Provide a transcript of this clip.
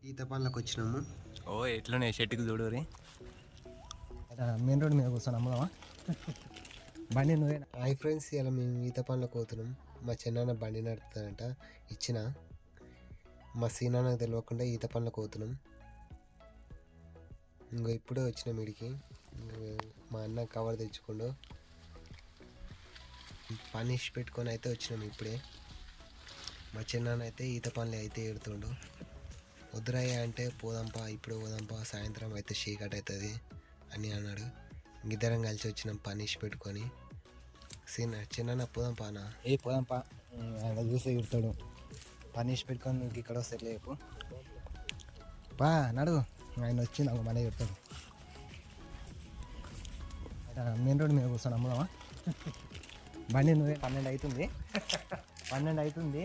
ఈత పనులకు వచ్చినాము. ఓ ఎట్లున్నాయి షెట్కి చూడరి. మెయిన్ రోడ్ మీద కూర్చొని అమ్ముదామా బండి నువ్వే. హాయ్ ఫ్రెండ్స్, ఇలా మేము ఈత పనులకు పోతున్నాం. మా చిన్నాన్న బండి నడుపుతాడంట, ఇచ్చిన మా సీనాన్నకు తెలియకుండా ఈత పనులకు పోతున్నాం. ఇంకో ఇప్పుడే వచ్చినాం ఇడికి. మా అన్న కవర్ తెచ్చుకోండు, పనిష్ పెట్టుకొని అయితే వచ్చినాం ఇప్పుడే. మా చిన్నాన్న అయితే ఈత పనులు అయితే ఏడుతుండు. వద్దురాయ్యా అంటే పోదాంపా, ఇప్పుడు పోదాంపా, సాయంత్రం అయితే చీకటి అవుతుంది అని అన్నాడు. ఇద్దరం కలిసి వచ్చినాం పనిష్ పెట్టుకొని. చిన్న పోదాంపా అన్న. పోదాంపా, ఆయన చూసి ఇడతాడు. పనిష్ పెట్టుకొని నీకు ఇక్కడ వస్తే లేపు పా నడు. ఆయన వచ్చి నాకు మనీ చెప్తాడు. మెయిన్ రోడ్ మీద కూర్చొని అమ్ముదామా బండి నువ్వే. 12 అవుతుంది